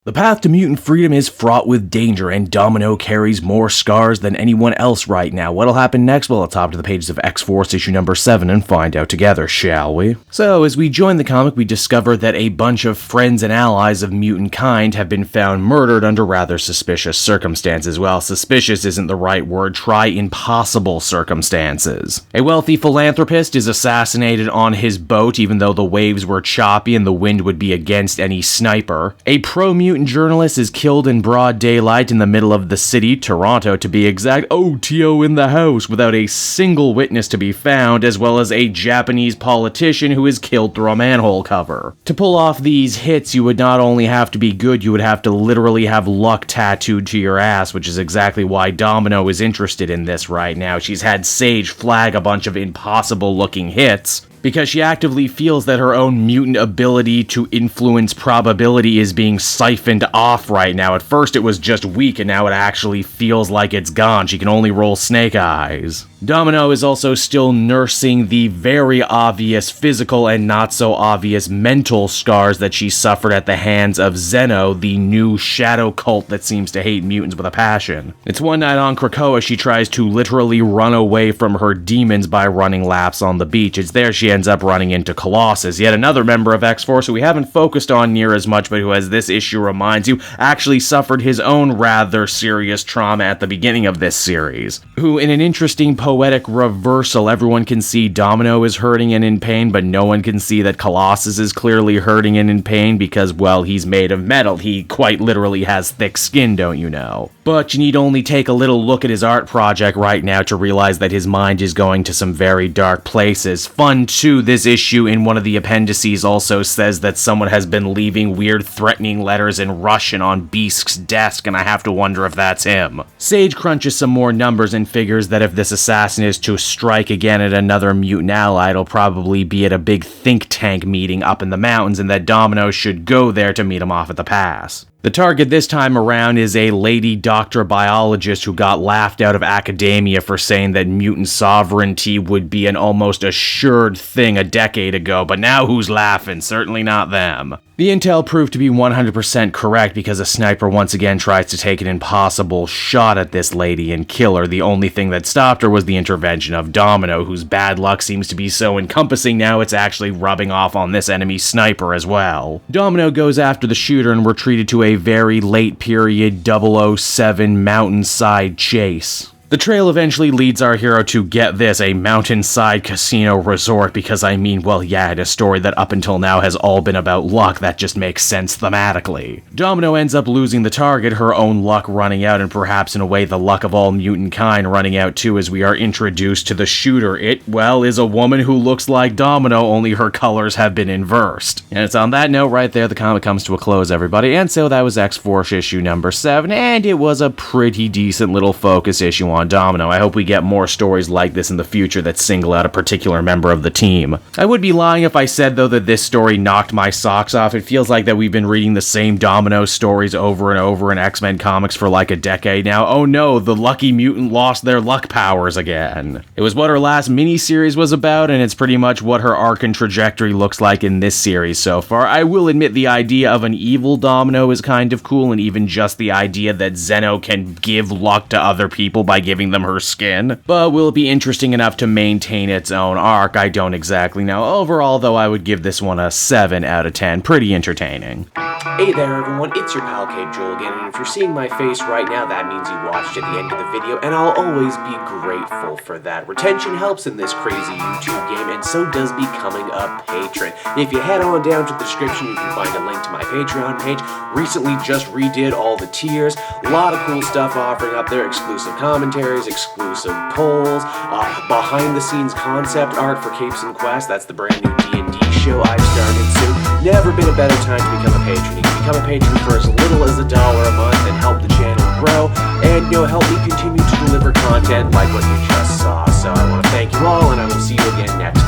The path to mutant freedom is fraught with danger, and Domino carries more scars than anyone else right now. What'll happen next? Well, let's hop to the pages of X-Force issue number 7 and find out together, shall we? So, as we join the comic, we discover that a bunch of friends and allies of mutant kind have been found murdered under rather suspicious circumstances. Well, suspicious isn't the right word. Try impossible circumstances. A wealthy philanthropist is assassinated on his boat, even though the waves were choppy and the wind would be against any sniper. A pro-mutant journalist is killed in broad daylight in the middle of the city, Toronto to be exact, OTO in the house, without a single witness to be found, as well as a Japanese politician who is killed through a manhole cover. To pull off these hits, you would not only have to be good, you would have to literally have luck tattooed to your ass, which is exactly why Domino is interested in this right now. She's had Sage flag a bunch of impossible-looking hits, because she actively feels that her own mutant ability to influence probability is being siphoned off right now. At first it was just weak, and now it actually feels like it's gone. She can only roll snake eyes. Domino is also still nursing the very obvious physical and not so obvious mental scars that she suffered at the hands of Zeno, the new shadow cult that seems to hate mutants with a passion. It's one night on Krakoa she tries to literally run away from her demons by running laps on the beach. It's there she ends up running into Colossus, yet another member of X-Force who we haven't focused on near as much, but who, as this issue reminds you, actually suffered his own rather serious trauma at the beginning of this series. Who, in an interesting poetic reversal, everyone can see Domino is hurting and in pain, but no one can see that Colossus is clearly hurting and in pain because, well, he's made of metal. He quite literally has thick skin, don't you know? But you need only take a little look at his art project right now to realize that his mind is going to some very dark places. Fun too, this issue in one of the appendices also says that someone has been leaving weird threatening letters in Russian on Beast's desk, and I have to wonder if that's him. Sage crunches some more numbers and figures that if this assassin is to strike again at another mutant ally, it'll probably be at a big think tank meeting up in the mountains, and that Domino should go there to meet him off at the pass. The target this time around is a lady doctor biologist who got laughed out of academia for saying that mutant sovereignty would be an almost assured thing a decade ago, but now who's laughing? Certainly not them. The intel proved to be 100% correct because a sniper once again tries to take an impossible shot at this lady and kill her. The only thing that stopped her was the intervention of Domino, whose bad luck seems to be so encompassing now it's actually rubbing off on this enemy sniper as well. Domino goes after the shooter and we're treated to a very late period 007 mountainside chase. The trail eventually leads our hero to, get this, a mountainside casino resort because, I mean, well, yeah, a story that up until now has all been about luck. That just makes sense thematically. Domino ends up losing the target, her own luck running out, and perhaps in a way the luck of all mutant kind running out too, as we are introduced to the shooter. It, well, is a woman who looks like Domino, only her colors have been inversed. And it's on that note right there the comic comes to a close, everybody. And so that was X-Force issue number 7, and it was a pretty decent little focus issue on Domino. I hope we get more stories like this in the future that single out a particular member of the team. I would be lying if I said, though, that this story knocked my socks off. It feels like that we've been reading the same Domino stories over and over in X-Men comics for like a decade now. Oh no, the lucky mutant lost their luck powers again. It was what her last miniseries was about, and it's pretty much what her arc and trajectory looks like in this series so far. I will admit the idea of an evil Domino is kind of cool, and even just the idea that Zeno can give luck to other people by giving them her skin, but will it be interesting enough to maintain its own arc? I don't exactly know. Overall, though, I would give this one a 7 out of 10. Pretty entertaining. Hey there everyone, it's your pal Cape Joel again, and if you're seeing my face right now, that means you watched at the end of the video, and I'll always be grateful for that. Retention helps in this crazy YouTube game, and so does becoming a patron. If you head on down to the description, you can find a link to my Patreon page. Recently just redid all the tiers, a lot of cool stuff offering up there, exclusive commentaries, exclusive polls, behind the scenes concept art for Capes and Quests. That's the brand new D&D show I've started soon. Never been a better time to become a patron. You can become a patron for as little as $1 a month and help the channel grow, and help me continue to deliver content like what you just saw. So I want to thank you all, and I will see you again next time.